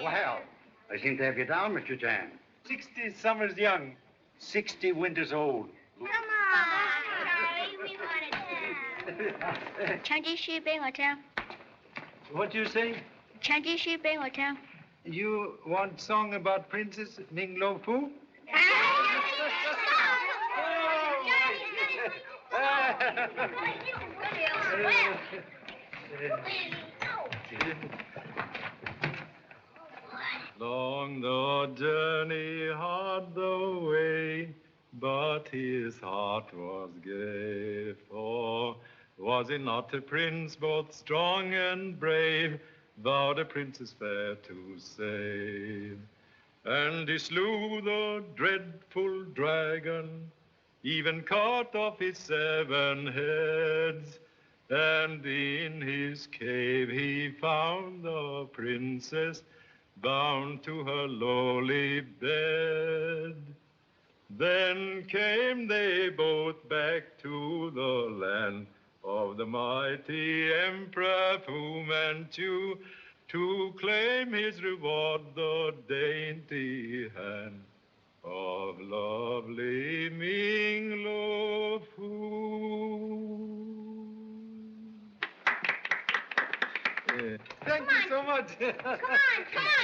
Well, I seem to have you down, Mr. Chan. 60 summers young, 60 winters old. Come on, Charlie, we want to Chinese shipping hotel. What do you say? Chinese shipping hotel. You want song about Princess Ning Lo Fu? Long the journey, hard the way, but his heart was gay. For was he not a prince, both strong and brave, vowed a princess fair to save? And he slew the dreadful dragon, even cut off his 7 heads. And in his cave he found the princess, bound to her lowly bed. Then came they both back to the land of the mighty Emperor Fu Manchu, to claim his reward, the dainty hand of lovely Ming Lo Fu. Thank you so much. Come on, Charlie.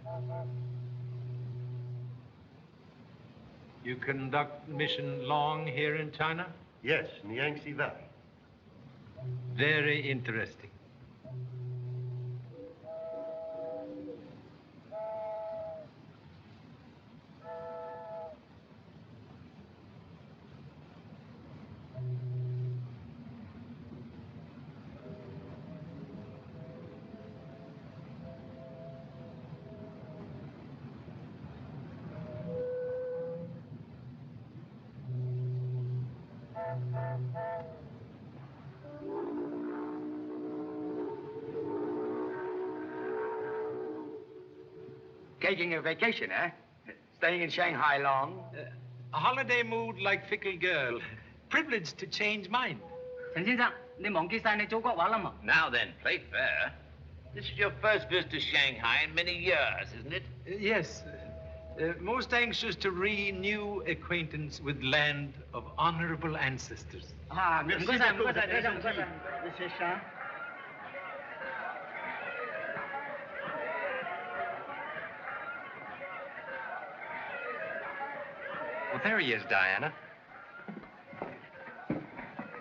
Come on. You conduct mission long here in China? Yes, in the Yangtze Valley. Very interesting. Taking a vacation, eh? Staying in Shanghai long? A holiday mood like fickle girl. Privileged to change mind. Now then, play fair. This is your first visit to Shanghai in many years, isn't it? Yes. Most anxious to renew acquaintance with land of honorable ancestors. Merci beaucoup. Monsieur Shah. Well, there he is, Diana.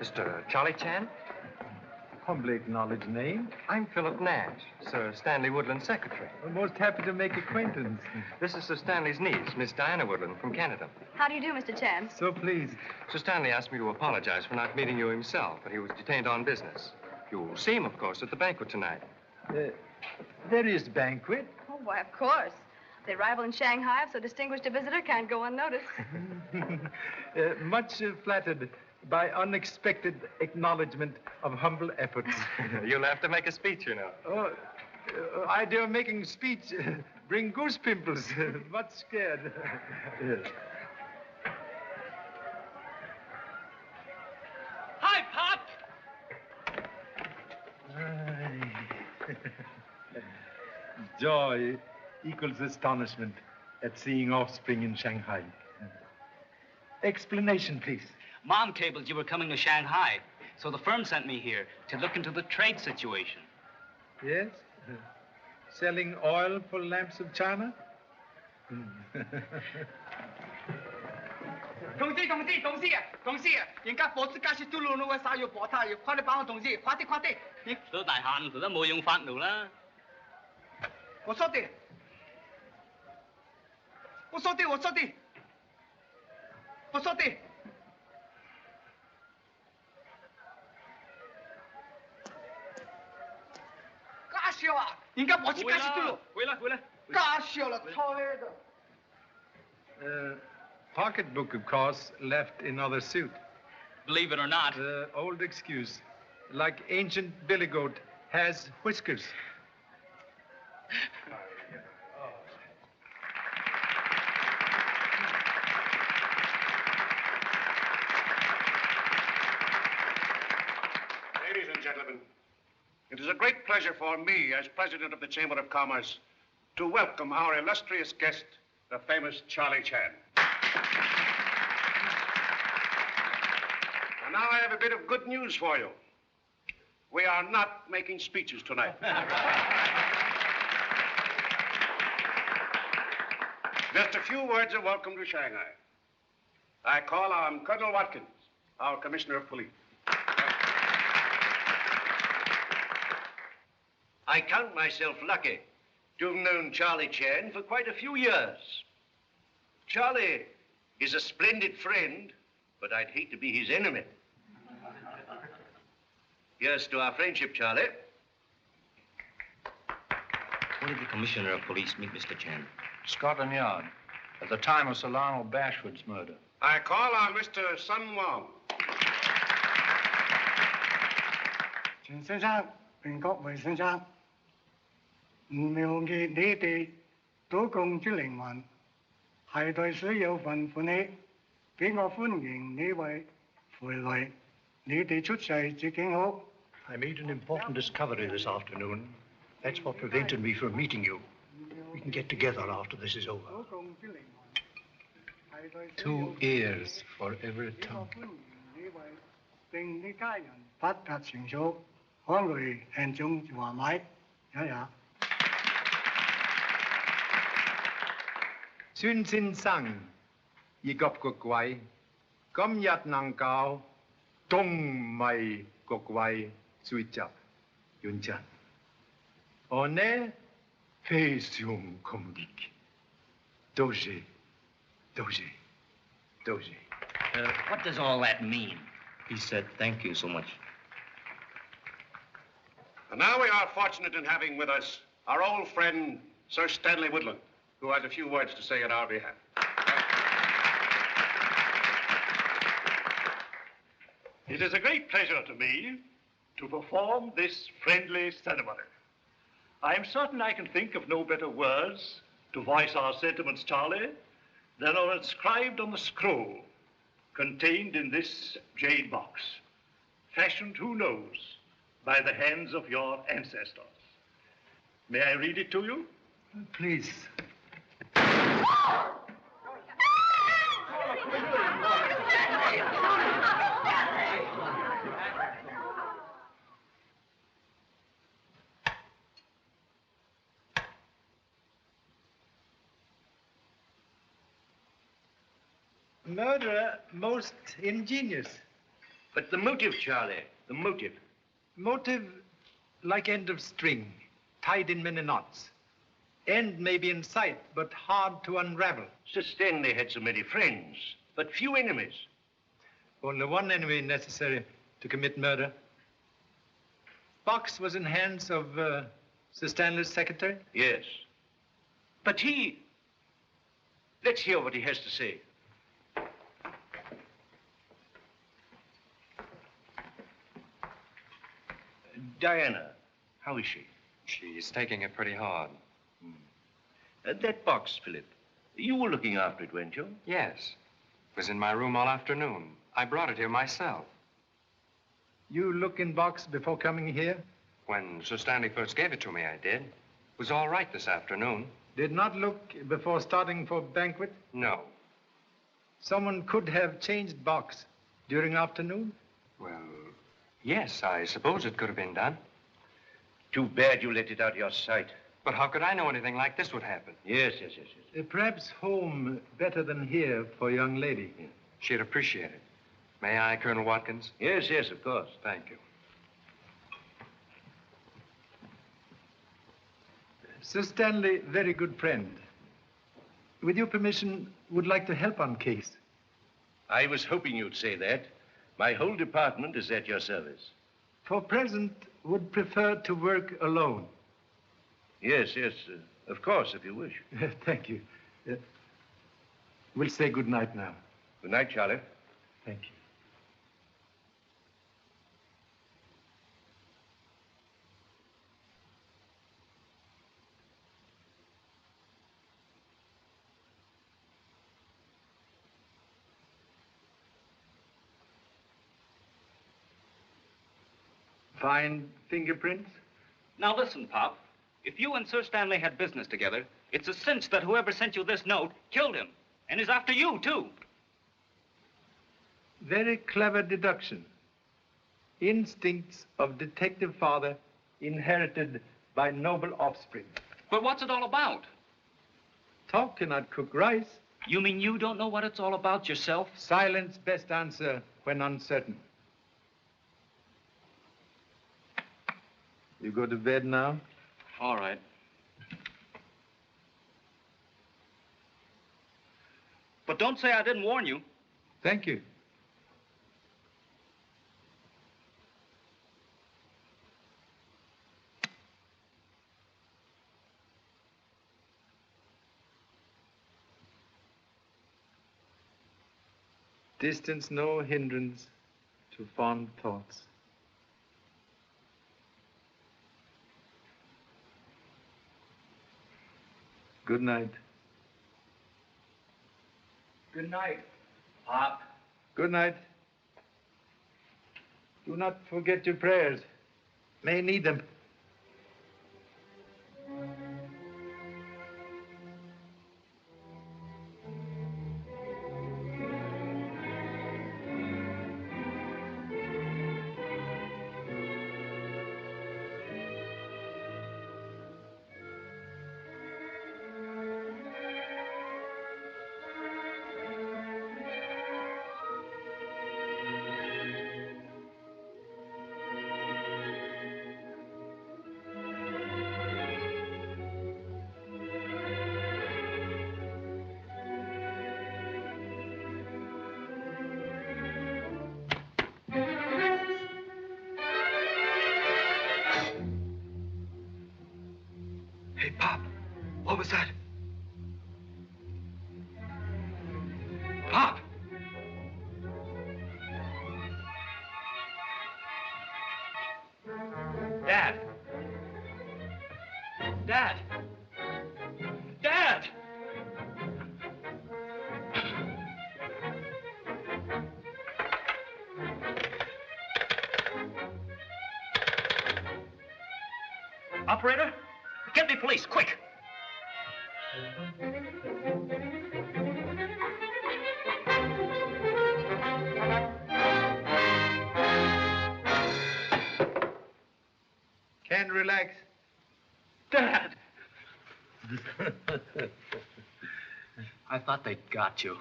Mr. Charlie Chan? Humbly acknowledged name. I'm Philip Nash, Sir Stanley Woodland's secretary. I'm most happy to make acquaintance. This is Sir Stanley's niece, Miss Diana Woodland from Canada. How do you do, Mr. Chan? So pleased. Sir Stanley asked me to apologize for not meeting you himself, but he was detained on business. You'll see him, of course, at the banquet tonight. There is banquet. Oh, why, of course. The arrival in Shanghai of so distinguished a visitor can't go unnoticed. Much flattered by unexpected acknowledgement of humble effort. You'll have to make a speech, you know. Oh, idea of making speech bring goose pimples. Much scared. Yes. Hi, Pop! Joy equals astonishment at seeing offspring in Shanghai. Explanation, please. Mom cabled you were coming to Shanghai, so the firm sent me here to look into the trade situation. Yes? Selling oil for lamps of China? 同志，人家火子加是嘟嚕嚕嘅晒要搏他，要快啲幫我同志，快啲！都大限佢都冇用發怒啦。我說啲，假笑啊！人家火子加是嘟嚕，回來。假笑啦，錯喺度。 Pocketbook, of course, left in other suit. Believe it or not. Old excuse. Like ancient billy goat has whiskers. Ladies and gentlemen, it is a great pleasure for me, as president of the Chamber of Commerce, to welcome our illustrious guest, the famous Charlie Chan. And now I have a bit of good news for you. We are not making speeches tonight. Just a few words of welcome to Shanghai. I call on Colonel Watkins, our Commissioner of Police. I count myself lucky to have known Charlie Chan for quite a few years. Charlie is a splendid friend, but I'd hate to be his enemy. Here's to our friendship, Charlie. Where did the Commissioner of Police meet Mr. Chan? Scotland Yard, at the time of Sir Lionel Bashwood's murder. I call on Mr. Sun Wong. 錢先生、袁國維先生，唔了解你哋賭共之靈魂，係對水有份歡喜，俾我歡迎你位回來，你哋出世至景好。I made an important discovery this afternoon. That's what prevented me from meeting you. We can get together after this is over. 賭共之靈魂，係對 2 ears for every tongue. 歡迎你位並你家人發達成熟，可來慶祝華買，孫先生，以及各位，今日能夠同埋各位聚集完成，我呢非常感激，多謝。What does all that mean? He said, thank you so much. And now we are fortunate in having with us our old friend, Sir Stanley Woodland, who has a few words to say on our behalf. It is a great pleasure to me to perform this friendly ceremony. I am certain I can think of no better words to voice our sentiments, Charlie, than are inscribed on the scroll contained in this jade box, fashioned, who knows, by the hands of your ancestors. May I read it to you? Please. Murderer most ingenious. But the motive, Charlie, the motive. Motive like end of string, tied in many knots. End may be in sight, but hard to unravel. Sir Stanley had so many friends, but few enemies. Only one enemy necessary to commit murder. Box was in hands of Sir Stanley's secretary? Yes. But he Let's hear what he has to say. Diana, how is she? She's taking it pretty hard. That box, Philip. You were looking after it, weren't you? Yes. It was in my room all afternoon. I brought it here myself. You look in box before coming here? When Sir Stanley first gave it to me, I did. It was all right this afternoon. Did not look before starting for banquet? No. Someone could have changed box during afternoon? Well, yes, I suppose it could have been done. Too bad you let it out of your sight. But how could I know anything like this would happen? Yes. Perhaps home better than here for a young lady. Yeah. She'd appreciate it. May I, Colonel Watkins? Yes, of course. Thank you. Sir Stanley, very good friend. With your permission, would like to help on case. I was hoping you'd say that. My whole department is at your service. For present, would prefer to work alone. Yes, of course, if you wish. Thank you. We'll say good night now. Good night, Charlie. Thank you. Fine fingerprints? Now listen, Pop. If you and Sir Stanley had business together, it's a cinch that whoever sent you this note killed him. And is after you, too. Very clever deduction. Instincts of detective father inherited by noble offspring. But what's it all about? Talk cannot cook rice. You mean you don't know what it's all about yourself? Silence best answer when uncertain. You go to bed now? All right. But don't say I didn't warn you. Thank you. Distance no hindrance to fond thoughts. Good night. Good night, Pop. Good night. Do not forget your prayers. May need them. Hey, Pop, what was that? Pop! Dad! Dad! Dad! Operator, get me police, quick! Can't relax. Dad! I thought they got you.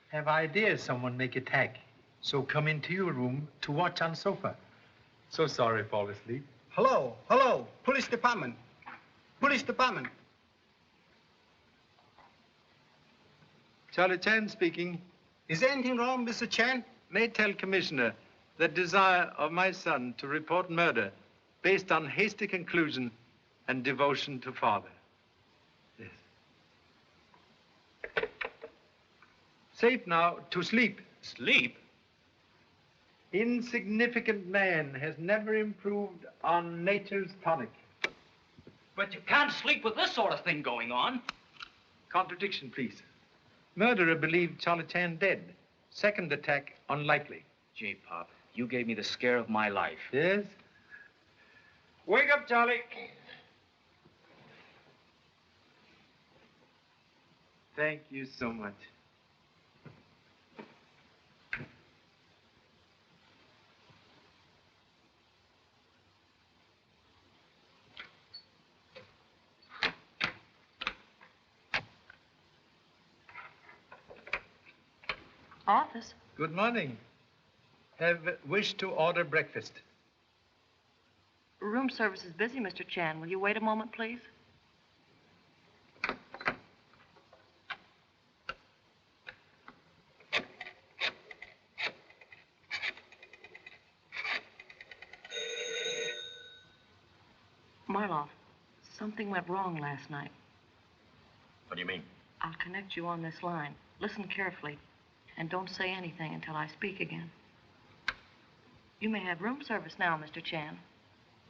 Have ideas someone make attack. So come into your room to watch on sofa. So sorry, fall asleep. Hello, police department. Police department. Charlie Chan speaking. Is there anything wrong, Mr. Chan? May tell Commissioner the desire of my son to report murder based on hasty conclusion and devotion to father. Yes. Safe now to sleep. Sleep? Insignificant man has never improved on nature's tonic. But you can't sleep with this sort of thing going on. Contradiction, please. Murderer believed Charlie Chan dead. Second attack, unlikely. Gee, Pop, you gave me the scare of my life. Yes? Wake up, Charlie. Thank you so much. Office? Good morning. Have wished to order breakfast. Room service is busy, Mr. Chan. Will you wait a moment, please? Marloff, something went wrong last night. What do you mean? I'll connect you on this line. Listen carefully, and don't say anything until I speak again. You may have room service now, Mr. Chan.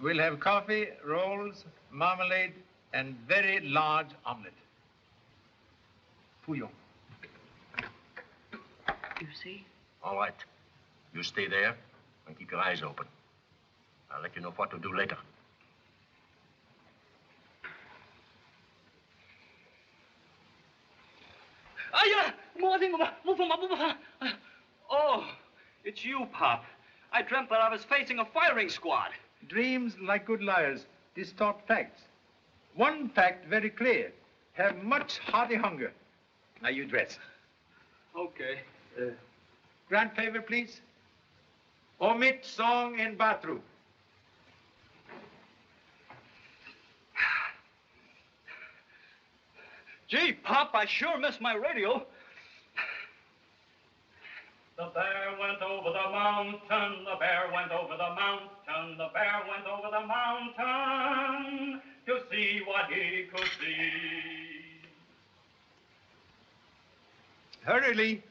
We'll have coffee, rolls, marmalade, and very large omelette. Fouillon. You see? All right. You stay there and keep your eyes open. I'll let you know what to do later. Oh, it's you, Pop. I dreamt that I was facing a firing squad. Dreams, like good liars, distort facts. One fact very clear. Have much hearty hunger. Now you dress. Okay. Grand favor, please. Omit song in bathroom. Gee, Pop, I sure miss my radio. The bear went over the mountain, the bear went over the mountain, the bear went over the mountain to see what he could see. Hurriedly.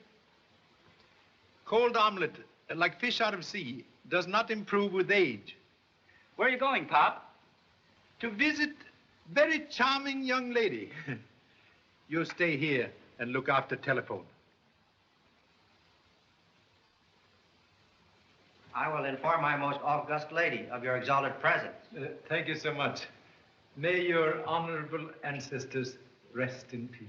Cold omelette, like fish out of sea, does not improve with age. Where are you going, Pop? To visit very charming young lady. You stay here and look after telephone. I will inform my most august lady of your exalted presence. Thank you so much. May your honorable ancestors rest in peace.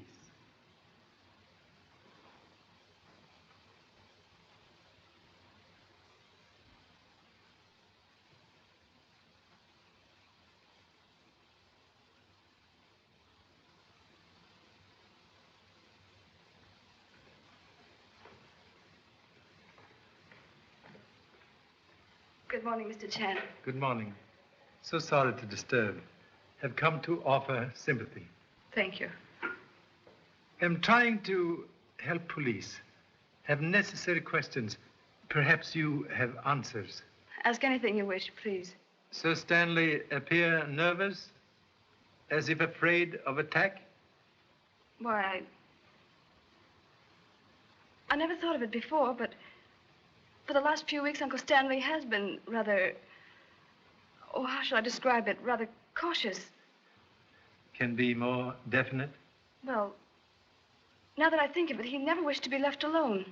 Good morning, Mr. Chan. Good morning. So sorry to disturb. Have come to offer sympathy. Thank you. Am trying to help police. Have necessary questions. Perhaps you have answers. Ask anything you wish, please. Sir Stanley appear nervous, as if afraid of attack? Why, I never thought of it before, but for the last few weeks, Uncle Stanley has been rather, oh, how shall I describe it? Rather cautious. Can be more definite? Well, now that I think of it, he never wished to be left alone.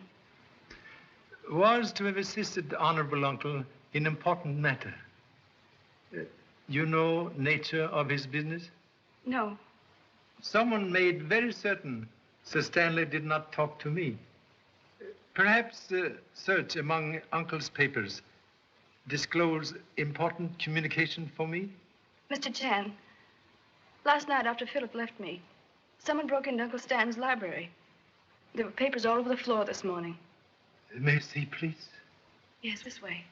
Was to have assisted honorable uncle in important matter. You know nature of his business? No. Someone made very certain Sir Stanley did not talk to me. Perhaps search among uncle's papers disclose important communication for me? Mr. Chan, last night after Philip left me, someone broke into Uncle Stan's library. There were papers all over the floor this morning. May I see, please? Yes, this way.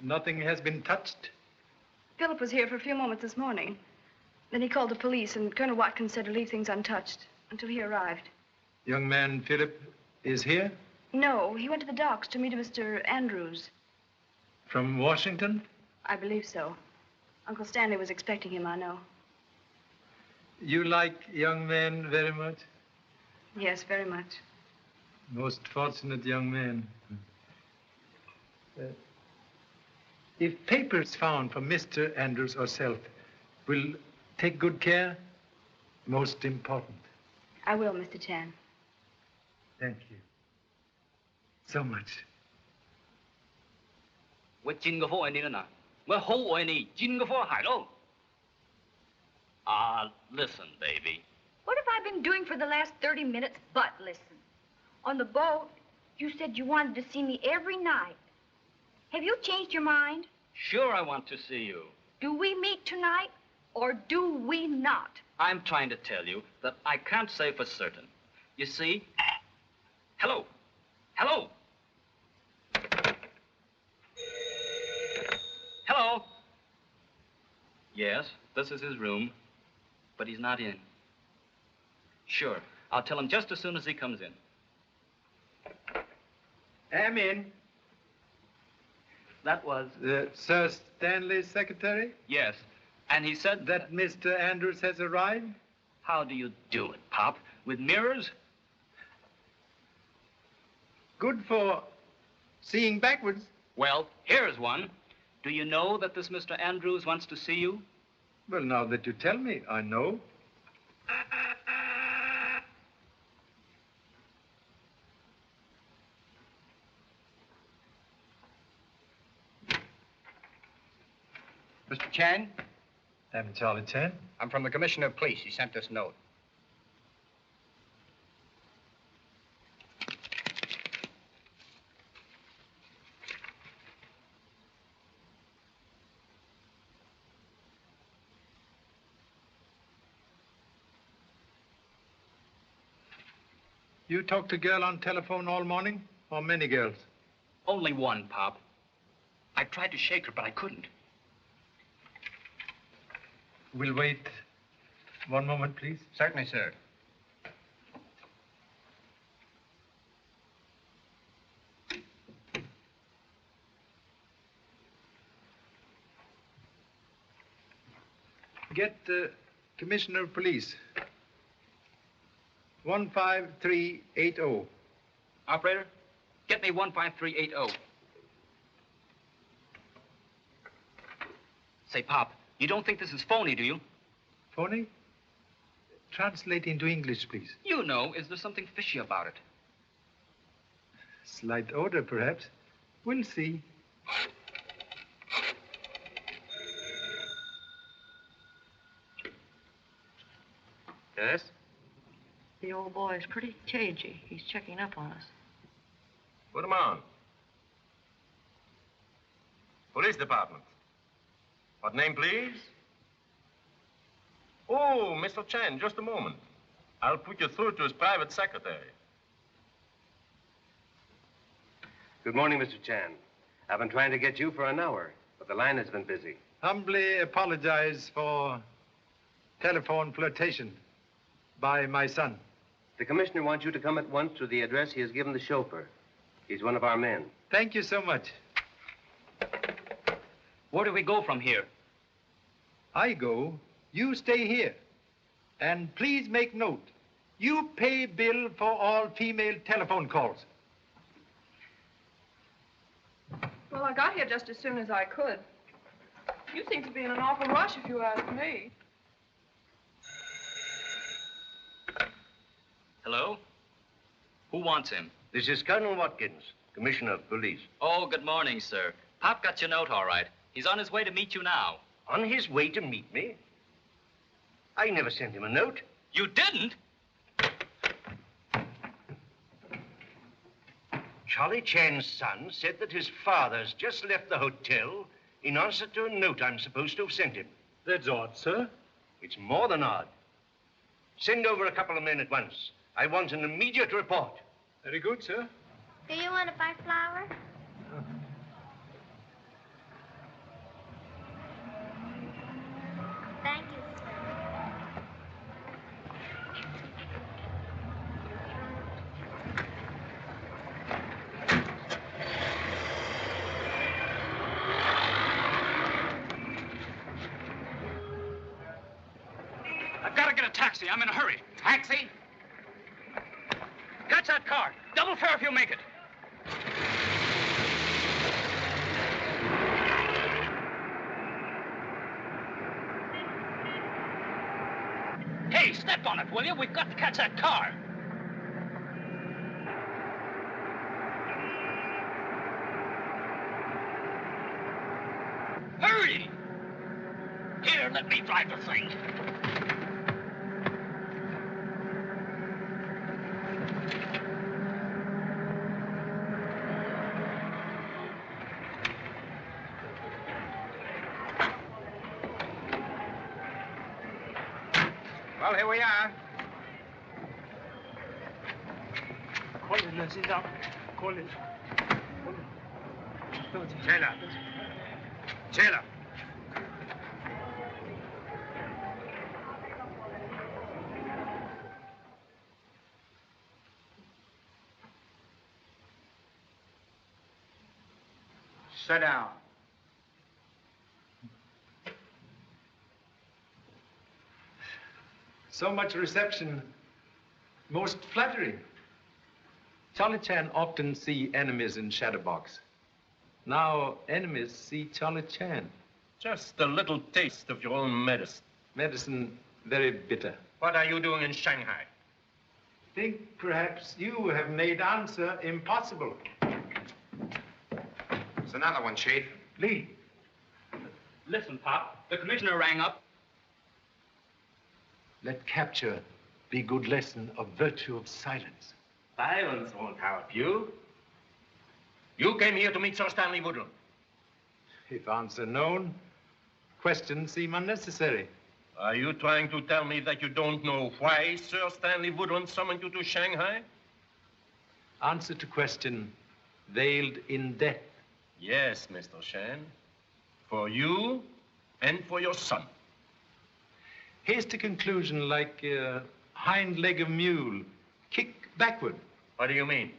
Nothing has been touched? Philip was here for a few moments this morning. Then he called the police, and Colonel Watkins said to leave things untouched until he arrived. Young man Philip is here? No, he went to the docks to meet Mr. Andrews. From Washington? I believe so. Uncle Stanley was expecting him, I know. You like young men very much? Yes, very much. Most fortunate young man. If papers found from Mr. Andrews or self, will take good care? Most important. I will, Mr. Chan. Thank you. So much. 我真个好爱你了呐，我好爱你，真个好害咯。Listen, baby. What have I been doing for the last 30 minutes but listen? On the boat, you said you wanted to see me every night. Have you changed your mind? Sure, I want to see you. Do we meet tonight, or do we not? I'm trying to tell you that I can't say for certain. You see? Hello. Hello. Hello. Yes, this is his room, but he's not in. Sure, I'll tell him just as soon as he comes in. Am in. That was... Sir Stanley's secretary? Yes, and he said... That Mr. Andrews has arrived? How do you do it, Pop? With mirrors? Good for seeing backwards. Well, here's one. Do you know that this Mr. Andrews wants to see you? Well, now that you tell me, I know. Mr. Chan? I'm Charlie Chan. I'm from the Commissioner of Police. He sent this note. You talked to a girl on telephone all morning? Or many girls? Only one, Pop. I tried to shake her, but I couldn't. We'll wait one moment, please. Certainly, sir. Get Commissioner of Police. 15380. Operator, get me 15380. Say, Pop, you don't think this is phony, do you? Phony? Translate into English, please. You know, is there something fishy about it? Slight odor, perhaps. We'll see. Yes? The old boy is pretty cagey. He's checking up on us. Put him on. Police Department. What name, please? Oh, Mr. Chan, just a moment. I'll put you through to his private secretary. Good morning, Mr. Chan. I've been trying to get you for an hour, but the line has been busy. Humbly apologize for telephone flirtation by my son. The commissioner wants you to come at once to the address he has given the chauffeur. He's one of our men. Thank you so much. Where do we go from here? I go. You stay here. And please make note. You pay bill for all female telephone calls. Well, I got here just as soon as I could. You seem to be in an awful rush, if you ask me. Hello? Who wants him? This is Colonel Watkins, Commissioner of Police. Oh, good morning, sir. Pop got your note all right. He's on his way to meet you now. On his way to meet me? I never sent him a note. You didn't? Charlie Chan's son said that his father's just left the hotel in answer to a note I'm supposed to have sent him. That's odd, sir. It's more than odd. Send over a couple of men at once. I want an immediate report. Very good, sir. Do you want to buy flour? Thank you, sir. a taxi. I'm in a hurry. Taxi? Catch that car. Double fare if you make it. Hey, step on it, will you? We've got to catch that car. Hurry! Here, let me drive the thing. Well, here we are. 接了。Sit down. So much reception. Most flattering. Charlie Chan often see enemies in Shadowbox. Now enemies see Charlie Chan. Just a little taste of your own medicine. Medicine very bitter. What are you doing in Shanghai? Think perhaps you have made answer impossible. It's another one, Chief. Lee. Listen, Pop. The commissioner rang up. Let capture be good lesson of virtue of silence. Silence won't help you. You came here to meet Sir Stanley Woodland. If answer known, questions seem unnecessary. Are you trying to tell me that you don't know why Sir Stanley Woodland summoned you to Shanghai? Answer to question veiled in death. Yes, Mr. Shan. For you and for your son. Hasty conclusion like hind leg of mule, kick backward. What do you mean?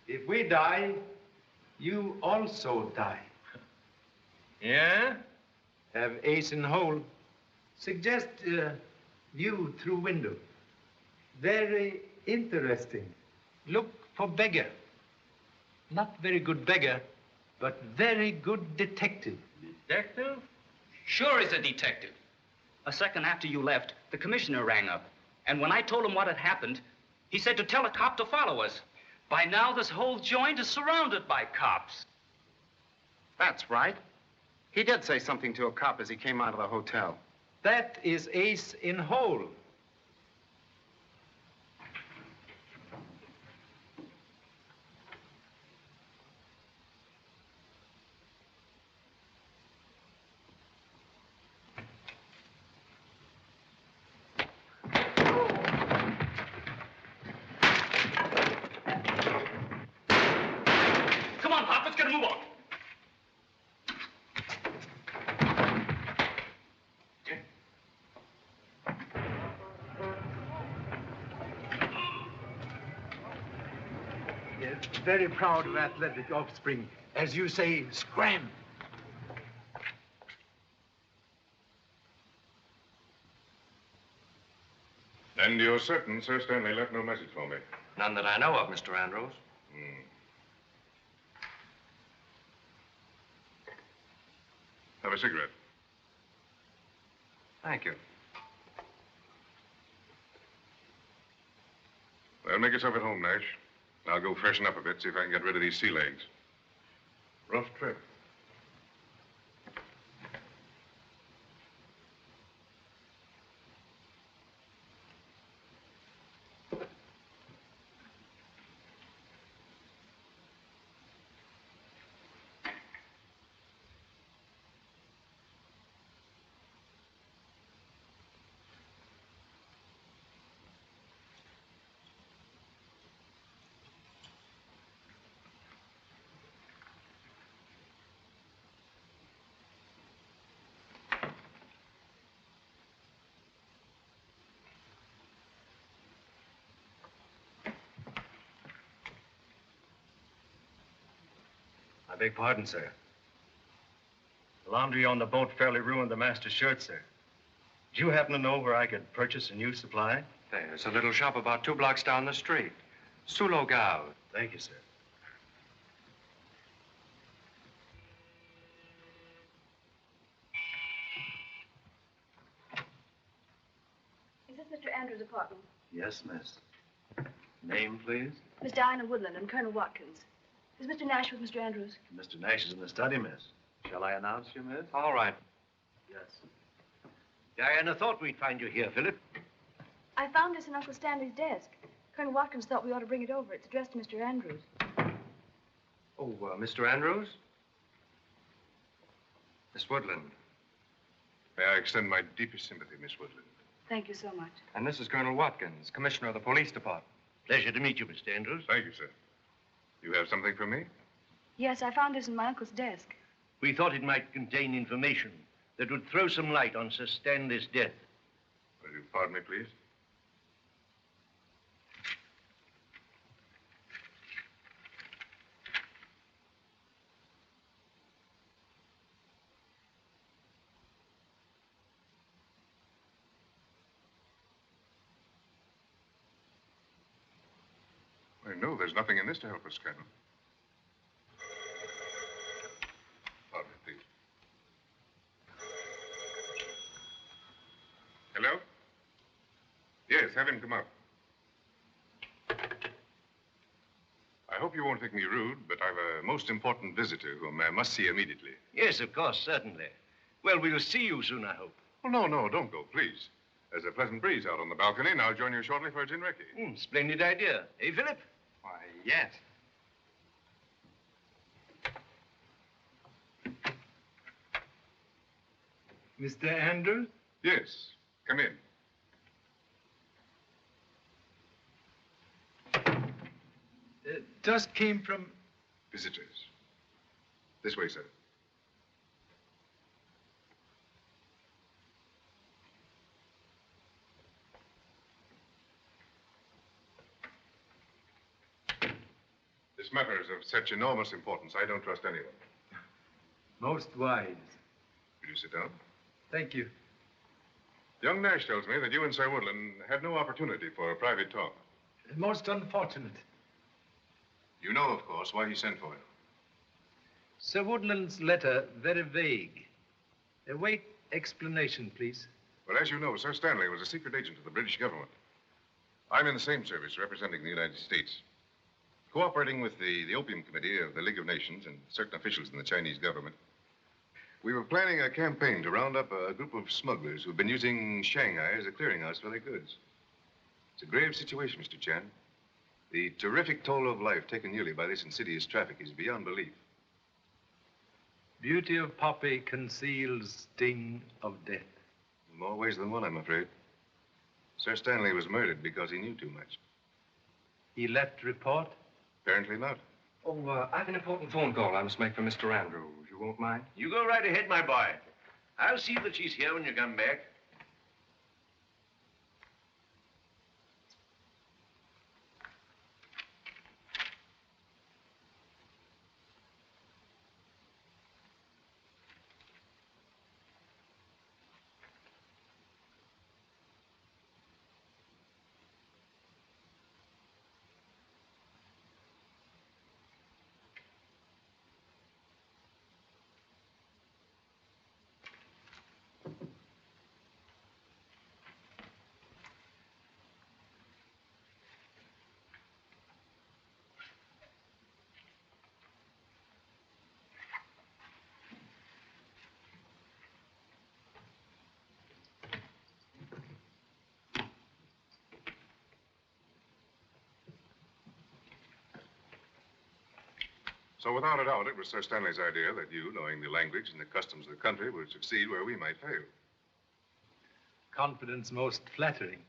If we die, you also die. Yeah? Have ace in hole. Suggest view through window. Very interesting. Look for beggar. Not very good beggar, but very good detective. Detective? Sure he's a detective. A second after you left, the commissioner rang up. And when I told him what had happened, he said to tell a cop to follow us. By now, this whole joint is surrounded by cops. That's right. He did say something to a cop as he came out of the hotel. That is ace in hole. Come on, Pop, let's get a move on. Very proud of athletic offspring. As you say, scram. And you're certain Sir Stanley left no message for me? None that I know of, Mr. Andrews. Have a cigarette. Thank you. Well, make yourself at home, Nash. I'll go freshen up a bit, see if I can get rid of these sea legs. Rough trip. I beg pardon, sir. The laundry on the boat fairly ruined the master's shirt, sir. Do you happen to know where I could purchase a new supply? There's a little shop about 2 blocks down the street. Sulogao. Thank you, sir. Is this Mr. Andrews' apartment? Yes, miss. Name, please? Miss Diana Woodland and Colonel Watkins. Is Mr. Nash with Mr. Andrews? Mr. Nash is in the study, miss. Shall I announce you, miss? All right. Yes. Diana thought we'd find you here, Philip. I found this in Uncle Stanley's desk. Colonel Watkins thought we ought to bring it over. It's addressed to Mr. Andrews. Oh, Mr. Andrews? Miss Woodland. May I extend my deepest sympathy, Miss Woodland. Thank you so much. And this is Colonel Watkins, Commissioner of the Police Department. Pleasure to meet you, Mr. Andrews. Thank you, sir. You have something for me? Yes, I found this in my uncle's desk. We thought it might contain information that would throw some light on Sir Stanley's death. Will you pardon me, please? No, there's nothing in this to help us, Colonel. Pardon me, please. Hello? Yes, have him come up. I hope you won't think me rude, but I've a most important visitor whom I must see immediately. Yes, of course, certainly. Well, we'll see you soon, I hope. Oh, no, don't go, please. There's a pleasant breeze out on the balcony, and I'll join you shortly for a gin recce. Splendid idea. Eh, Philip? Why, yes. Mr. Andrews? Yes, come in. Just came from... Visitors. This way, sir. This matter is of such enormous importance, I don't trust anyone. Most wise. Will you sit down? Thank you. Young Nash tells me that you and Sir Woodland had no opportunity for a private talk. Most unfortunate. You know, of course, why he sent for you. Sir Woodland's letter, very vague. Await explanation, please. Well, as you know, Sir Stanley was a secret agent of the British government. I'm in the same service, representing the United States. Cooperating with the Opium Committee of the League of Nations and certain officials in the Chinese government, we were planning a campaign to round up a group of smugglers who've been using Shanghai as a clearinghouse for their goods. It's a grave situation, Mr. Chan. The terrific toll of life taken yearly by this insidious traffic is beyond belief. Beauty of poppy conceals sting of death. In more ways than one, I'm afraid. Sir Stanley was murdered because he knew too much. He left report? Apparently not. Oh, I have an important phone call I must make for Mr. Andrews. You won't mind? You go right ahead, my boy. I'll see that she's here when you come back. So without a doubt, it was Sir Stanley's idea that you, knowing the language and the customs of the country, would succeed where we might fail. Confidence most flattering.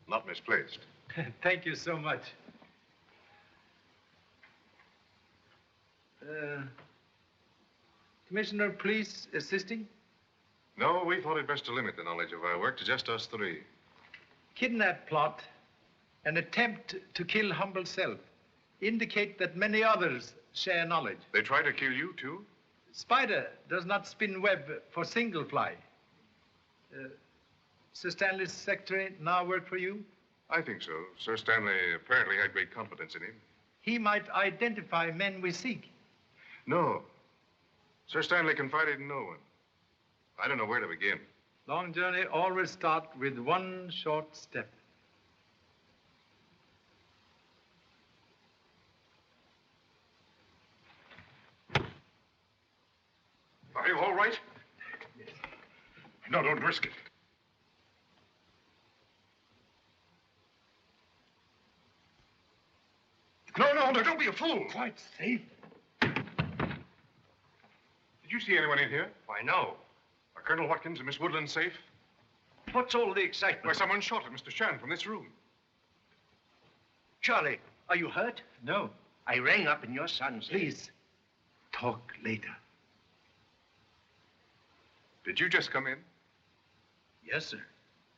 Not misplaced. Thank you so much. Commissioner of Police assisting? No, we thought it best to limit the knowledge of our work to just us three. Kidnap plot, an attempt to kill humble self, indicate that many others share knowledge. They try to kill you, too? Spider does not spin web for single fly. Sir Stanley's secretary now work for you? I think so. Sir Stanley apparently had great confidence in him. He might identify men we seek. No. Sir Stanley confided in no one. I don't know where to begin. Long journey always start with one short step. Are you all right? Yes. No, don't risk it. No, don't be a fool. Quite safe. Did you see anyone in here? Why, no. Are Colonel Watkins and Miss Woodland safe? What's all the excitement? Why, someone shot at Mr. Shan from this room. Charlie, are you hurt? No. I rang up and your son said... Please, talk later. Did you just come in? Yes, sir.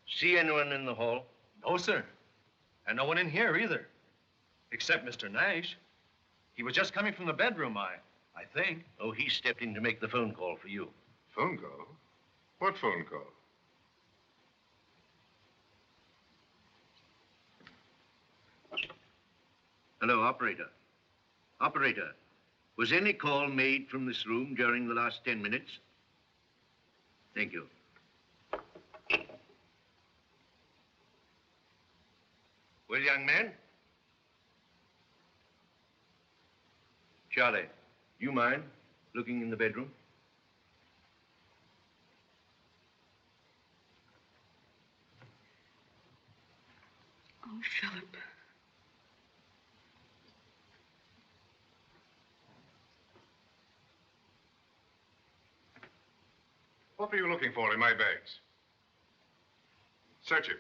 See anyone in the hall? No, sir. And no one in here either. Except Mr. Nash. He was just coming from the bedroom, I think. Oh, he stepped in to make the phone call for you. Phone call? What phone call? Hello, operator. Operator, was any call made from this room during the last 10 minutes? Thank you. Well, young man? Charlie, you mind looking in the bedroom? Oh, Philip. What were you looking for in my bags? Search it.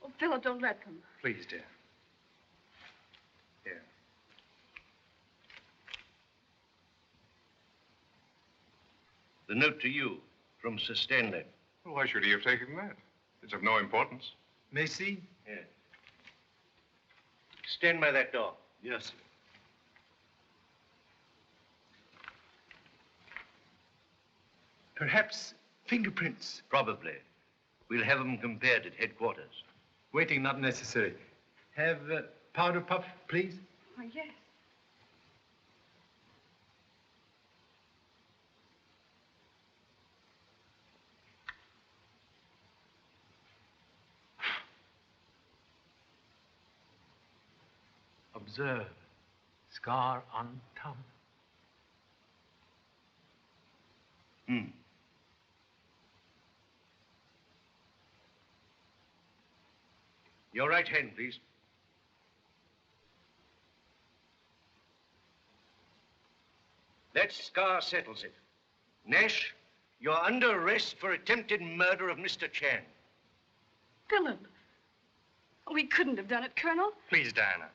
Oh, Philip, don't let them. Please, dear. Here. The note to you from Sir Stanley. Well, why should he have taken that? It's of no importance. Macy? Yes. Stand by that door. Yes, sir. Perhaps fingerprints. Probably. We'll have them compared at headquarters. Waiting not necessary. Have powder puff, please. Oh, yes. Observe. Scar on thumb. Your right hand, please. That scar settles it. Nash, you're under arrest for attempted murder of Mr. Chan. Philip. We couldn't have done it, Colonel. Please, Diana.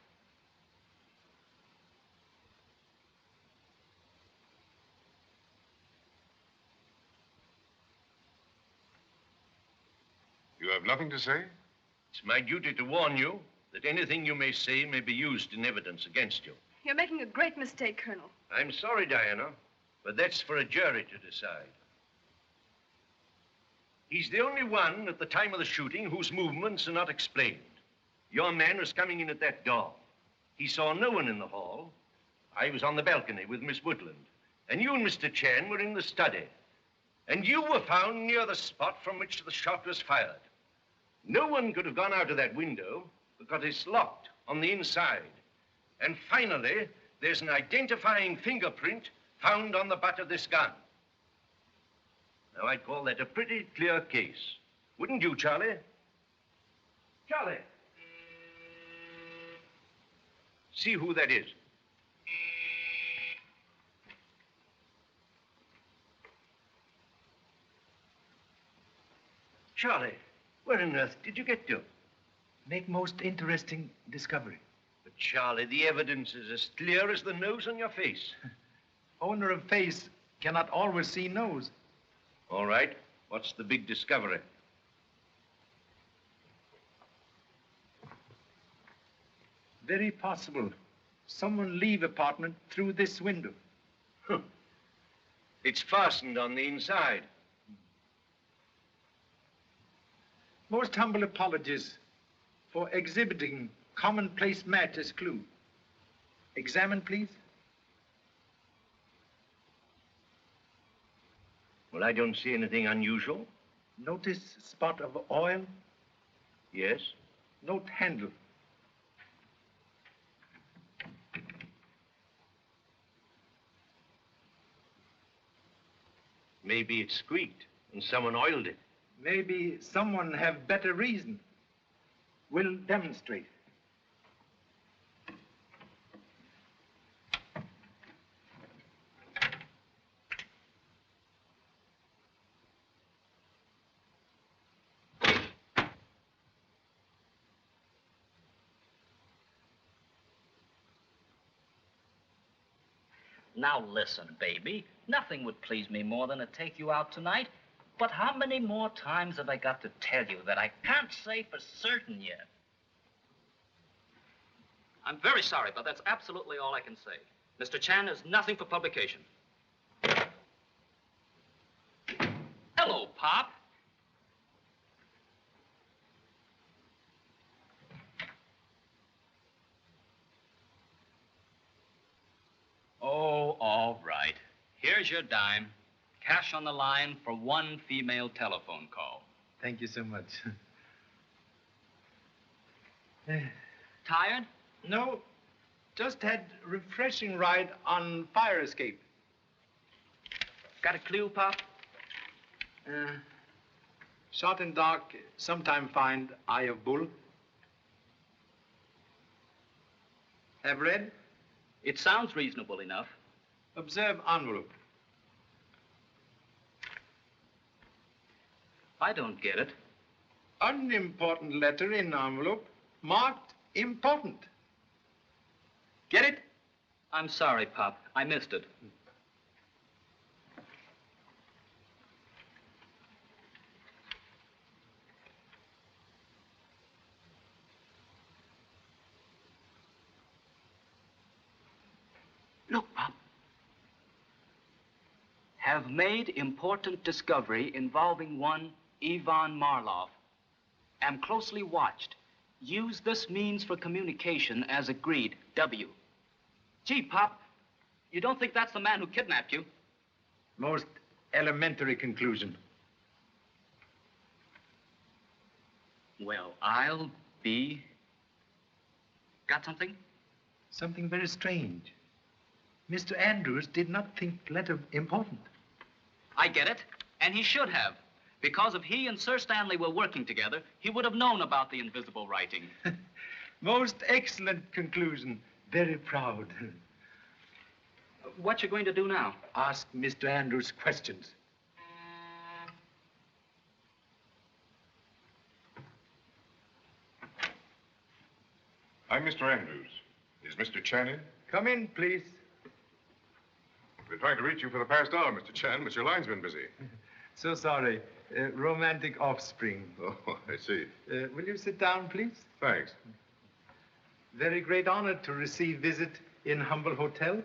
You have nothing to say? It's my duty to warn you that anything you may say may be used in evidence against you. You're making a great mistake, Colonel. I'm sorry, Diana, but that's for a jury to decide. He's the only one at the time of the shooting whose movements are not explained. Your man was coming in at that door. He saw no one in the hall. I was on the balcony with Miss Woodland. And you and Mr. Chan were in the study. And you were found near the spot from which the shot was fired. No one could have gone out of that window because it's locked on the inside. And finally, there's an identifying fingerprint found on the butt of this gun. Now, I'd call that a pretty clear case. Wouldn't you, Charlie? Charlie. See who that is. Charlie, where on earth did you get to? Make most interesting discovery. But, Charlie, the evidence is as clear as the nose on your face. Owner of face cannot always see nose. All right. What's the big discovery? Very possible. Someone leave apartment through this window. It's fastened on the inside. Most humble apologies for exhibiting commonplace matter as clue. Examine, please. Well, I don't see anything unusual. Notice spot of oil. Yes? Note handle. Maybe it squeaked and someone oiled it. Maybe someone have better reason. Will demonstrate. Now listen, baby. Nothing would please me more than to take you out tonight. But how many more times have I got to tell you that I can't say for certain yet? I'm very sorry, but that's absolutely all I can say. Mr. Chan is nothing for publication. Hello, Pop. Oh, all right. Here's your dime. Cash on the line for one female telephone call. Thank you so much. Tired? No, just had refreshing ride on fire escape. Got a clue, Pop? Shot in dark, sometime find eye of bull. Have read? It sounds reasonable enough. Observe envelope. I don't get it. Unimportant letter in envelope, marked important. Get it? I'm sorry, Pop. I missed it. Look, Pop. Have made important discovery involving one Ivan Marlov. Am closely watched. Use this means for communication as agreed. W. Gee, Pop, you don't think that's the man who kidnapped you? Most elementary conclusion. Well, I'll be... Got something? Something very strange. Mr. Andrews did not think letter important. I get it, and he should have. Because if he and Sir Stanley were working together, he would have known about the invisible writing. Most excellent conclusion. Very proud. What you going to do now? Ask Mr. Andrews questions. I'm Mr. Andrews. Is Mr. Chan in? Come in, please. Been trying to reach you for the past hour, Mr. Chan, but your line's been busy. So sorry. Romantic offspring. Oh, I see. Will you sit down, please? Thanks. Very great honor to receive visit in humble hotel.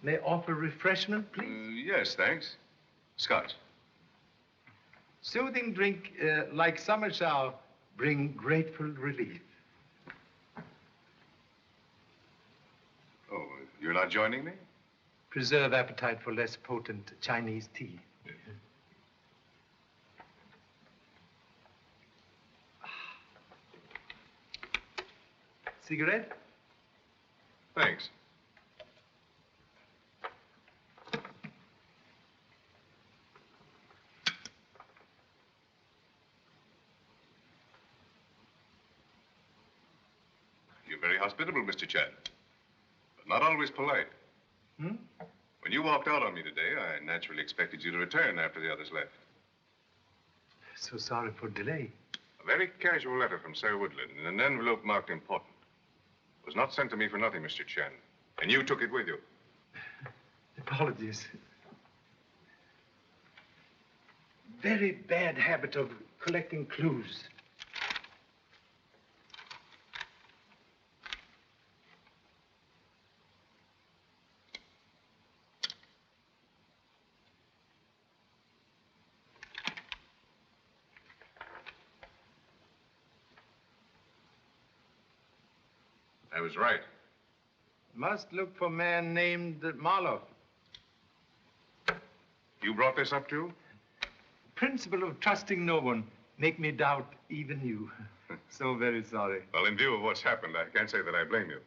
May I offer refreshment, please? Yes, thanks. Scotch. Soothing drink like summer shower bring grateful relief. Oh, you're not joining me? Preserve appetite for less potent Chinese tea. Cigarette? Thanks. You're very hospitable, Mr. Chan, but not always polite. Hmm? When you walked out on me today, I naturally expected you to return after the others left. So sorry for delay. A very casual letter from Sir Woodland in an envelope marked important. It was not sent to me for nothing, Mr. Chan. And you took it with you. Apologies. Very bad habit of collecting clues. I was right. Must look for man named Marloff. You brought this up too? Principle of trusting no one. Make me doubt even you. So very sorry. Well, in view of what's happened, I can't say that I blame you.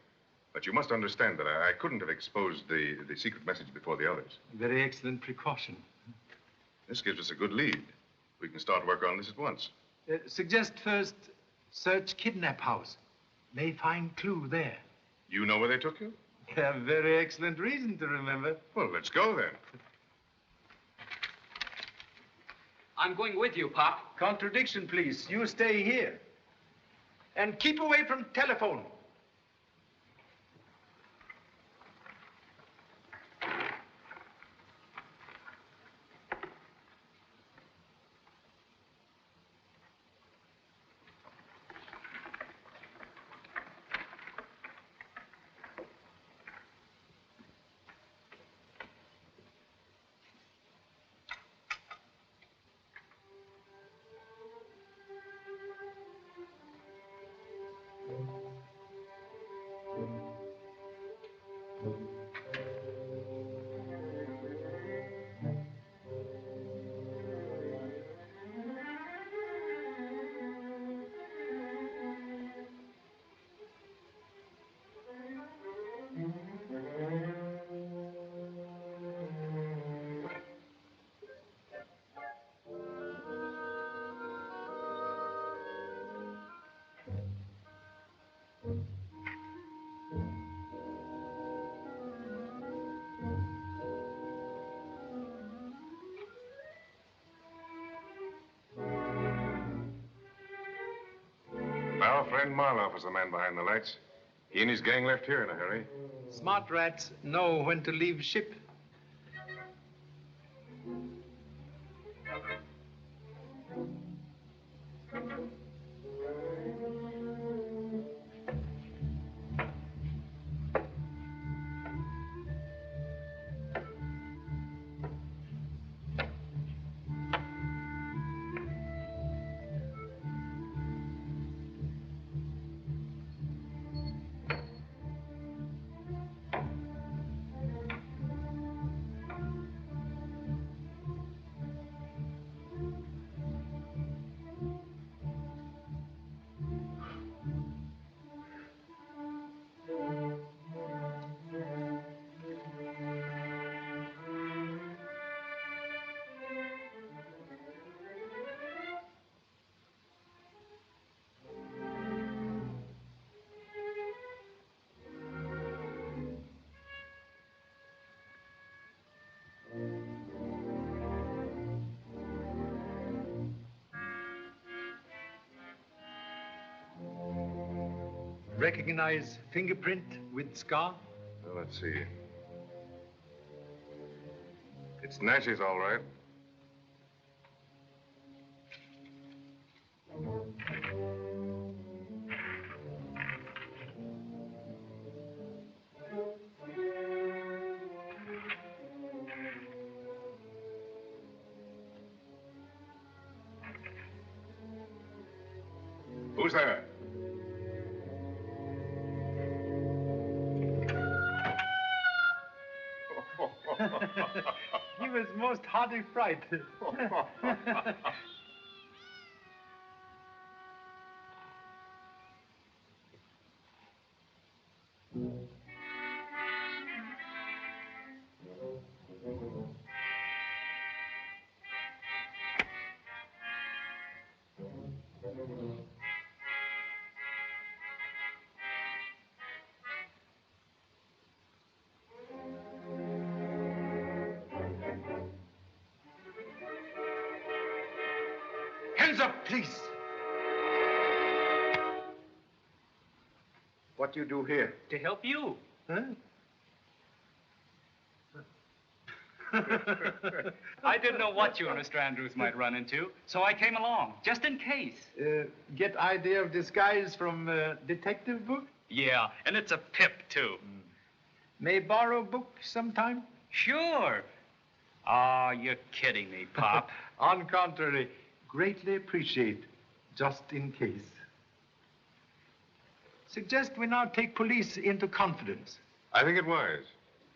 But you must understand that I couldn't have exposed the secret message before the others. Very excellent precaution. This gives us a good lead. We can start work on this at once. Suggest first search kidnap house. May find clue there. You know where they took you? A very excellent reason to remember. Well, let's go then. I'm going with you, Pop. Contradiction, please. You stay here. And keep away from telephone. Our friend Marloff is the man behind the lights. He and his gang left here in a hurry. Smart rats know when to leave ship. Recognize fingerprint with scar? Well, let's see. It's Nash's, all right. Who's there? He was most hearty fright. Hands up, please. What do you do here? To help you. Huh? I didn't know what you and Mr. Andrews might run into, so I came along, just in case. Get idea of disguise from detective book? Yeah, and it's a pip, too. May borrow book sometime? Sure. Ah, you're kidding me, Pop. On contrary, greatly appreciate, just in case. Suggest we now take police into confidence. I think it wise.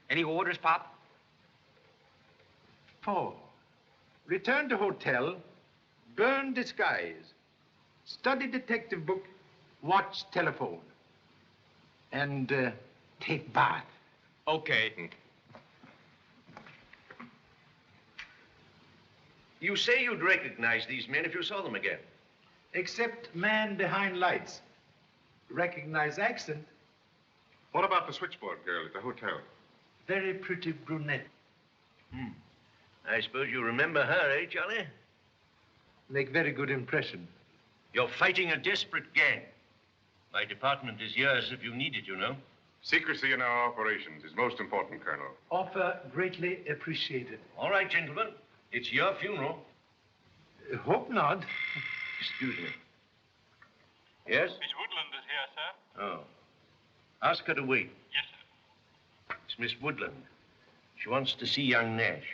Any orders, Pop? 4. Return to hotel, burn disguise, study detective book, watch telephone, and take bath. Okay. You say you'd recognize these men if you saw them again. Except man behind lights. Recognize accent. What about the switchboard girl at the hotel? Very pretty brunette. I suppose you remember her, eh, Charlie? Make very good impression. You're fighting a desperate gang. My department is yours if you need it, you know. Secrecy in our operations is most important, Colonel. Offer greatly appreciated. All right, gentlemen. It's your funeral. Hope not. Excuse me. Yes? Miss Woodland is here, sir. Oh. Ask her to wait. Yes, sir. It's Miss Woodland. She wants to see young Nash.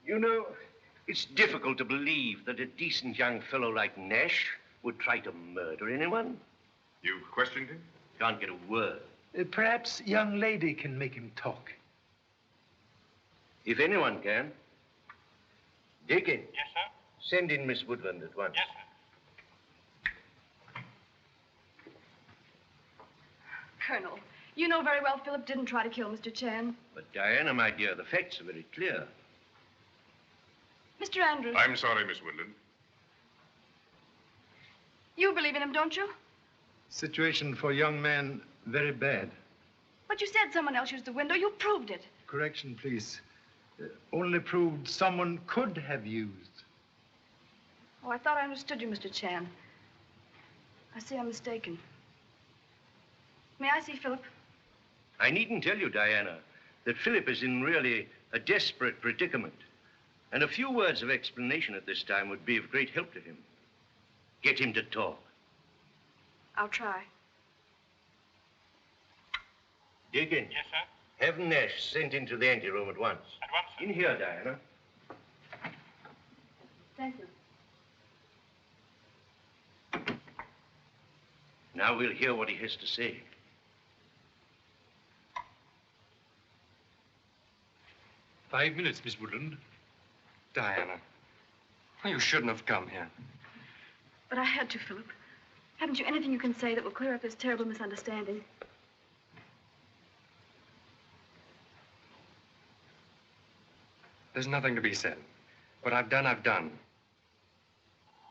You know, it's difficult to believe that a decent young fellow like Nash would try to murder anyone. You've questioned him? Can't get a word. Perhaps young lady can make him talk. If anyone can. Deacon. Yes, sir. Send in Miss Woodland at once. Yes, sir. Colonel, you know very well Philip didn't try to kill Mr. Chan. But Diana, my dear, the facts are very clear. Mr. Andrews. I'm sorry, Miss Woodland. You believe in him, don't you? Situation for young man very bad. But you said someone else used the window. You proved it. Correction, please. Only proved someone could have used. Oh, I thought I understood you, Mr. Chan. I see I'm mistaken. May I see Philip? I needn't tell you, Diana, that Philip is in really a desperate predicament. And a few words of explanation at this time would be of great help to him. Get him to talk. I'll try. Deacon. Yes, sir. Have Nash sent into the anteroom at once. At once, sir. In here, Diana. Thank you. Now we'll hear what he has to say. "5 minutes, Miss Woodland." Diana, you shouldn't have come here. But I had to, Philip. Haven't you anything you can say that will clear up this terrible misunderstanding? There's nothing to be said. What I've done, I've done.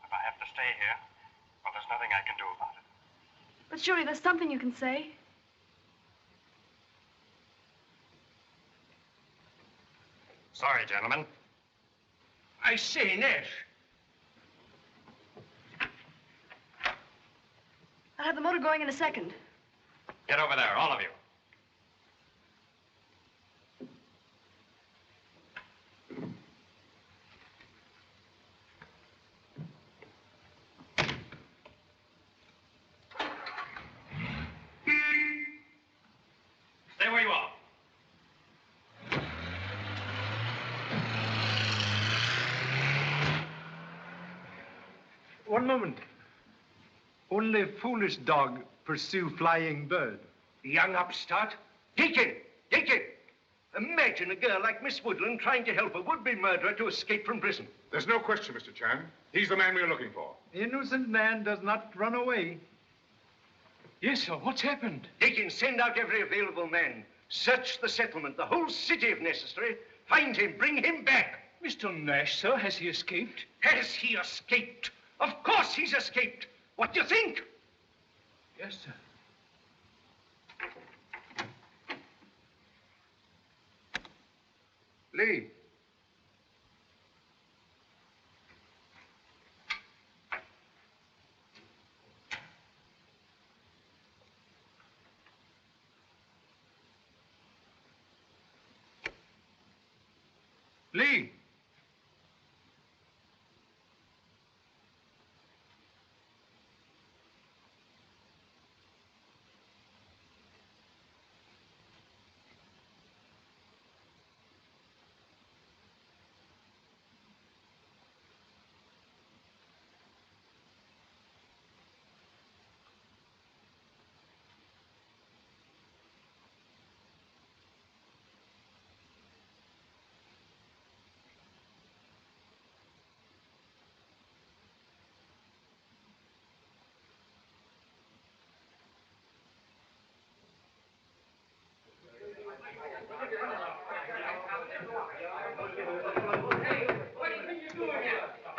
If I have to stay here, well, there's nothing I can do about it. But surely there's something you can say. Sorry, gentlemen. I say, Nash. I'll have the motor going in a second. Get over there, all of you. Stay where you are. One moment. Only foolish dog pursue flying bird. Young upstart. Deacon! Deacon! Imagine a girl like Miss Woodland trying to help a would-be murderer to escape from prison. There's no question, Mr. Chan. He's the man we're looking for. Innocent man does not run away. Yes, sir. What's happened? Deacon, send out every available man. Search the settlement, the whole city if necessary. Find him, bring him back. Mr. Nash, sir, has he escaped? Has he escaped? Of course he's escaped. What do you think? Yes, sir. Lee. Lee.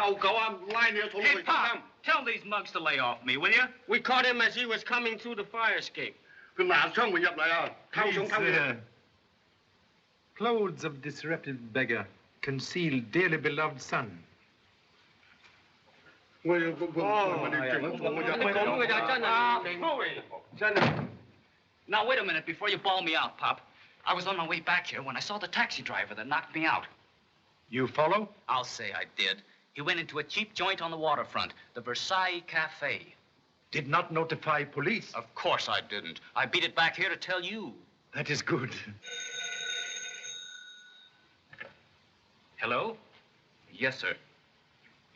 I'm lying here. Hey, Pop, tell these mugs to lay off me, will you? We caught him as he was coming through the fire escape. These, clothes of disrepute beggar conceal dearly beloved son. Now, wait a minute before you bawl me out, Pop. I was on my way back here when I saw the taxi driver that knocked me out. You follow? I'll say I did. He went into a cheap joint on the waterfront, the Versailles Cafe. Did not notify police? Of course I didn't. I beat it back here to tell you. That is good. Hello? Yes, sir.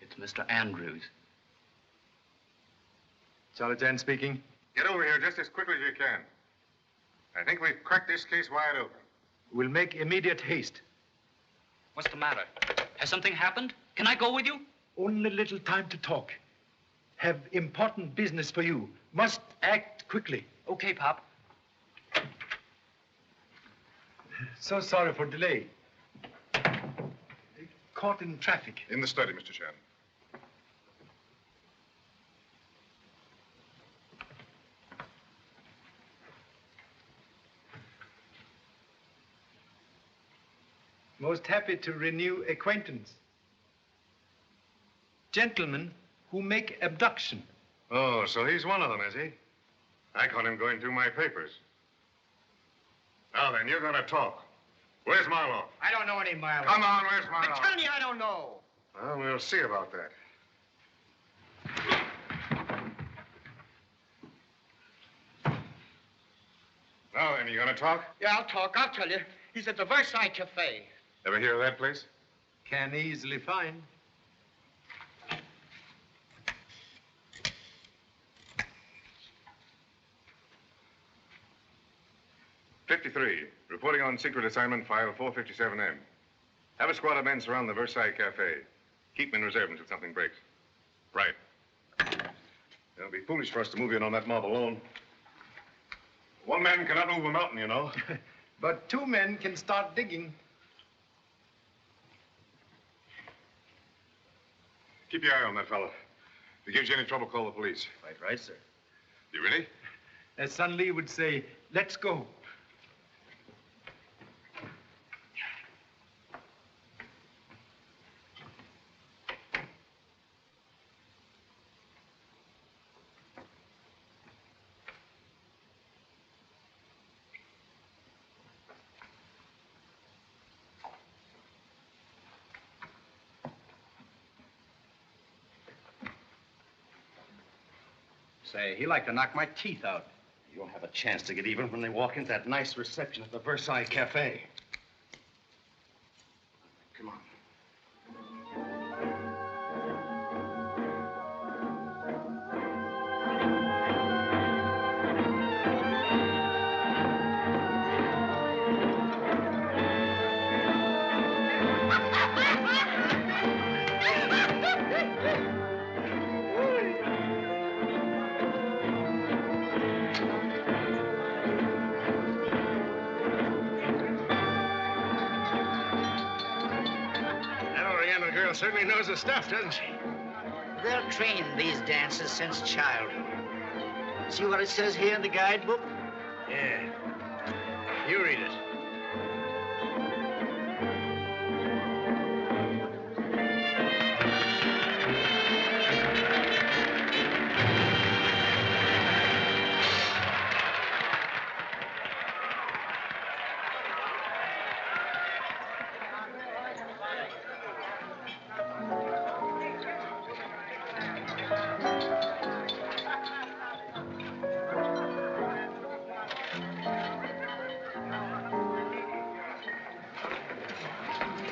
It's Mr. Andrews. Charlie Jan speaking. Get over here just as quickly as you can. I think we've cracked this case wide open. We'll make immediate haste. What's the matter? Has something happened? Can I go with you? Only little time to talk. Have important business for you. Must act quickly. Okay, Pop. So sorry for delay. Caught in traffic. In the study, Mr. Shan. Most happy to renew acquaintance. Gentlemen who make abduction. Oh, so he's one of them, is he? I caught him going through my papers. Now then, you're gonna talk. Where's Marlowe? I don't know any Marlowe. Come on, where's Marlowe? I'm telling you, I don't know. Well, we'll see about that. Now then, you gonna talk? Yeah, I'll talk. I'll tell you. He's at the Versailles Cafe. Ever hear of that place? Can easily find. '53, reporting on secret assignment file 457M. Have a squad of men surround the Versailles Cafe. Keep them in reserve until something breaks. Right. It'll be foolish for us to move in on that mob alone. One man cannot move a mountain, you know. But two men can start digging. Keep your eye on that fellow. If he gives you any trouble, call the police. Right, sir. You ready? As Sun Lee would say, let's go. Say, he like to knock my teeth out. You won't have a chance to get even when they walk into that nice reception at the Versailles Cafe. Come on. Certainly knows her stuff, doesn't she? They're trained these dancers since childhood. See what it says here in the guidebook? Yeah. You read it.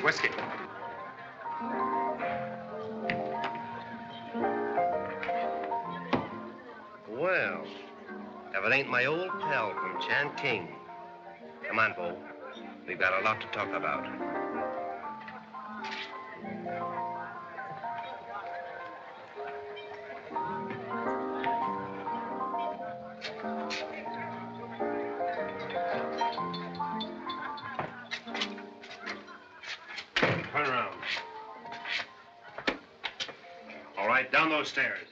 Whiskey. Well, if it ain't my old pal from Changking. Come on, Bo. We've got a lot to talk about. Turn around. right, down those stairs.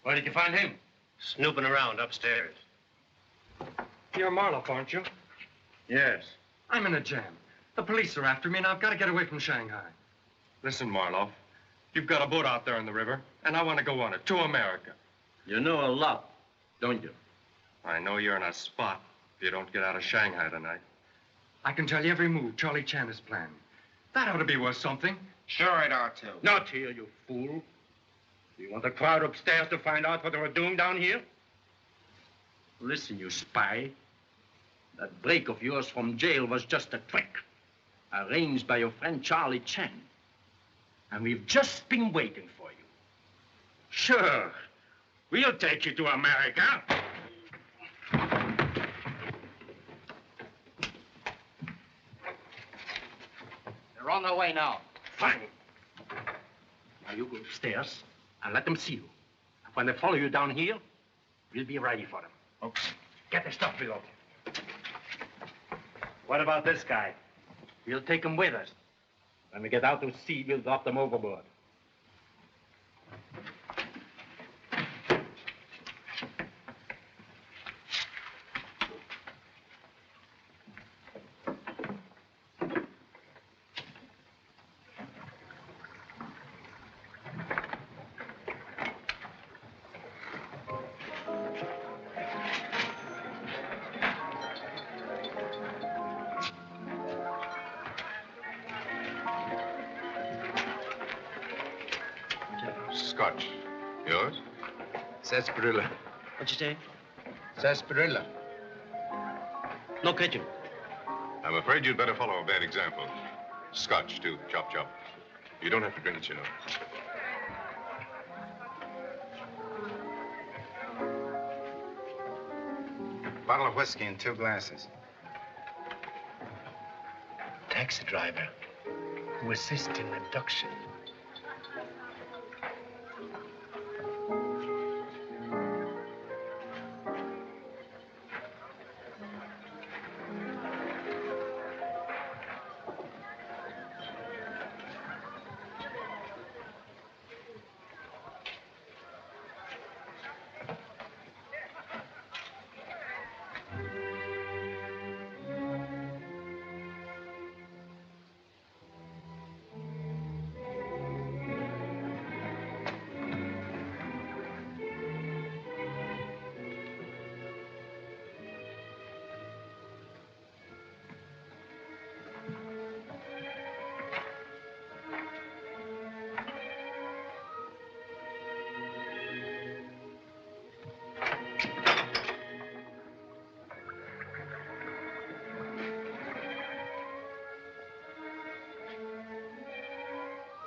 Where did you find him? Snooping around upstairs. You're Marloff, aren't you? Yes. I'm in a jam. The police are after me, and I've got to get away from Shanghai. Listen, Marloff, you've got a boat out there in the river, and I want to go on it to America. You know a lot, don't you? I know you're in a spot if you don't get out of Shanghai tonight. I can tell you every move Charlie Chan has planned. That ought to be worth something. Sure it ought to. Not here, you fool. You want the crowd upstairs to find out what they were doing down here? Listen, you spy. That break of yours from jail was just a trick, arranged by your friend Charlie Chan. And we've just been waiting for you. Sure. We'll take you to America. They're on their way now. Fine. Now you go upstairs and let them see you. And when they follow you down here, we'll be ready for them. Okay. Get the stuff below. What about this guy? We'll take him with us. When we get out to sea, we'll drop them overboard. Scotch. Yours? Sarsaparilla. What'd you say? Sarsaparilla. No kitchen. I'm afraid you'd better follow a bad example. Scotch, too. Chop, chop. You don't have to drink it, you know. Bottle of whiskey and 2 glasses. Taxi driver who assists in abduction.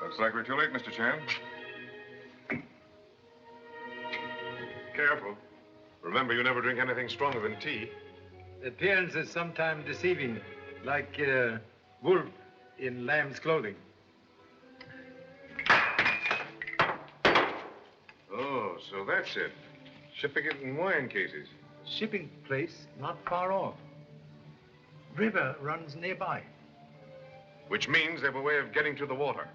Looks like we're too late, Mr. Chan. Careful. Remember, you never drink anything stronger than tea. Appearance is sometimes deceiving, like wolf in lamb's clothing. Oh, so that's it. Shipping it in wine cases. Shipping place not far off. River runs nearby. Which means they have a way of getting to the water.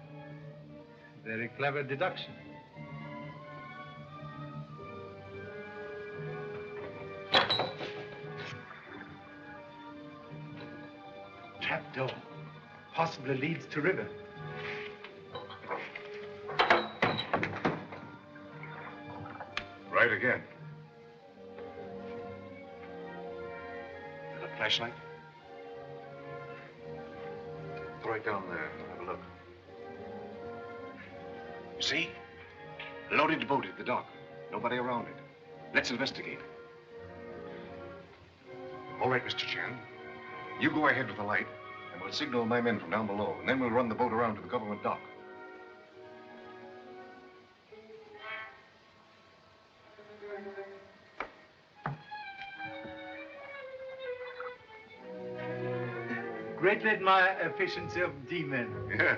Very clever deduction. Trapdoor. Possibly leads to river. Right again. And a flashlight? Throw it down there. Have a look. You see? Loaded boat at the dock. Nobody around it. Let's investigate. All right, Mr. Chan. You go ahead with the light, and we'll signal my men from down below, and then we'll run the boat around to the government dock. Greatly admire efficiency of D-men. Yeah.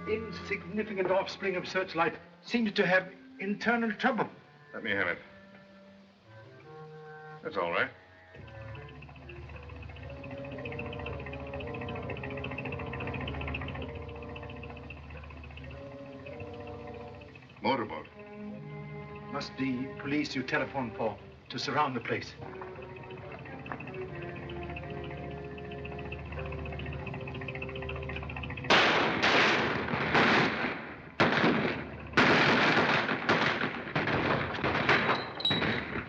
Insignificant offspring of Searchlight seems to have internal trouble. Let me have it. That's all right. Motorboat. Must be police you telephoned for to surround the place.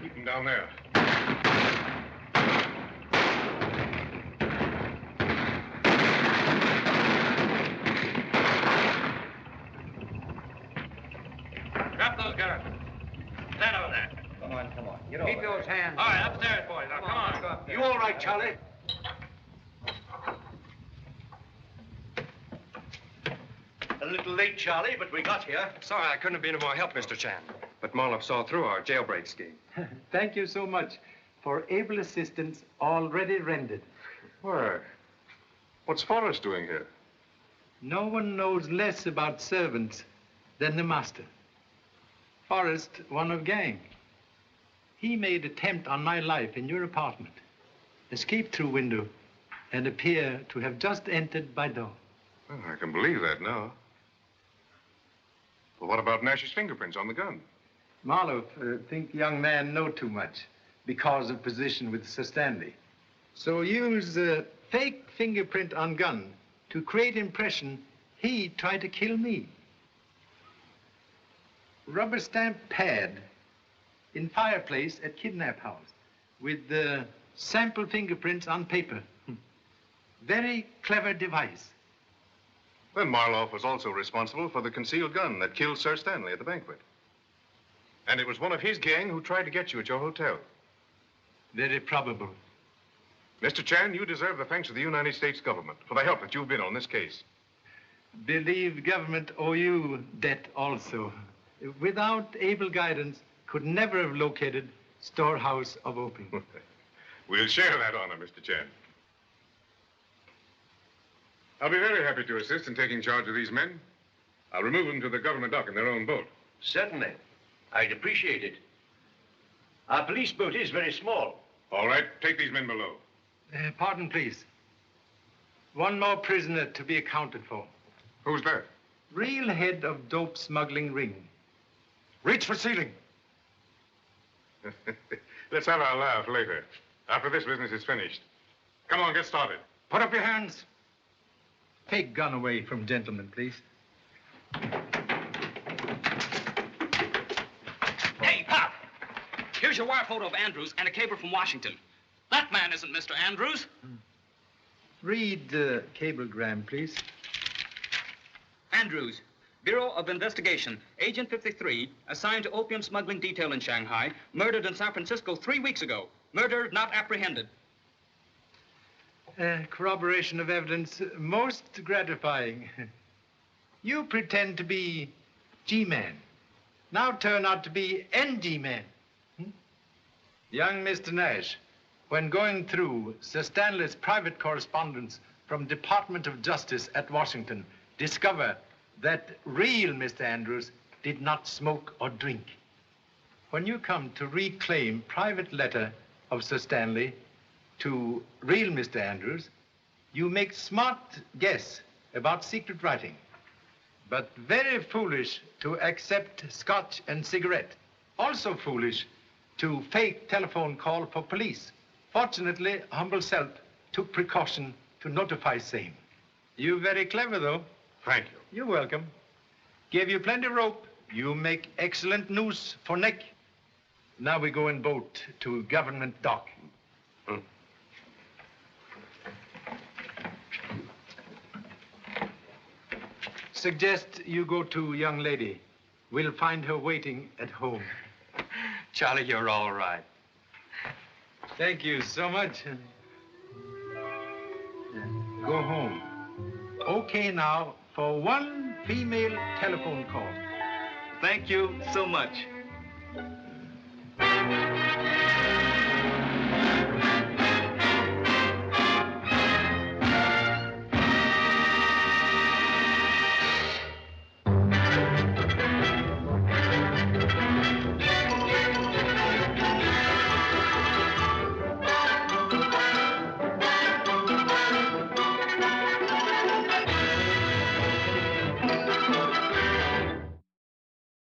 Keep them down there. Drop those guns. Stand over there. Come on, come on. Get Keep those hands. All right, upstairs, boys. Now, come on. You all right, Charlie? A little late, Charlie, but we got here. Sorry I couldn't have been of more help, Mr. Chan. But Marloff saw through our jailbreak scheme. Thank you so much for able assistance already rendered. Why? What's Forrest doing here? No one knows less about servants than the master. Forrest, one of gang. He made attempt on my life in your apartment, escaped through window, and appear to have just entered by door. Well, I can believe that now. But what about Nash's fingerprints on the gun? Marloff think young man know too much because of position with Sir Stanley. So use fake fingerprint on gun to create impression he tried to kill me. Rubber stamp pad in fireplace at kidnap house with the sample fingerprints on paper. Very clever device. Then Marloff was also responsible for the concealed gun that killed Sir Stanley at the banquet. And it was one of his gang who tried to get you at your hotel. Very probable. Mr. Chan, you deserve the thanks of the United States government for the help that you've been on this case. Believe government owe you debt also. Without able guidance, could never have located storehouse of opium. We'll share that honor, Mr. Chan. I'll be very happy to assist in taking charge of these men. I'll remove them to the government dock in their own boat. Certainly. I'd appreciate it. Our police boat is very small. All right, take these men below. Pardon, please. One more prisoner to be accounted for. Who's that? Real head of dope smuggling ring. Reach for ceiling. Let's have our laugh later, after this business is finished. Come on, get started. Put up your hands. Take gun away from gentlemen, please. Hey, Pop! Here's your wire photo of Andrews and a cable from Washington. That man isn't Mr. Andrews. Read the cablegram, please. Andrews, Bureau of Investigation, Agent 53, assigned to opium smuggling detail in Shanghai, murdered in San Francisco 3 weeks ago. Murder not apprehended. Corroboration of evidence most gratifying. You pretend to be G-man. Now turn out to be NG-man. Young Mr. Nash, when going through Sir Stanley's private correspondence from Department of Justice at Washington, discover that real Mr. Andrews did not smoke or drink. When you come to reclaim private letter of Sir Stanley to real Mr. Andrews, you make smart guess about secret writing, but very foolish to accept scotch and cigarette. Also foolish to fake telephone call for police. Fortunately, humble self took precaution to notify same. You very clever, though. Thank you. You're welcome. Gave you plenty rope. You make excellent noose for neck. Now we go in boat to government dock. Suggest you go to young lady. We'll find her waiting at home. Charlie, you're all right. Thank you so much. Go home. Okay now for one female telephone call. Thank you so much.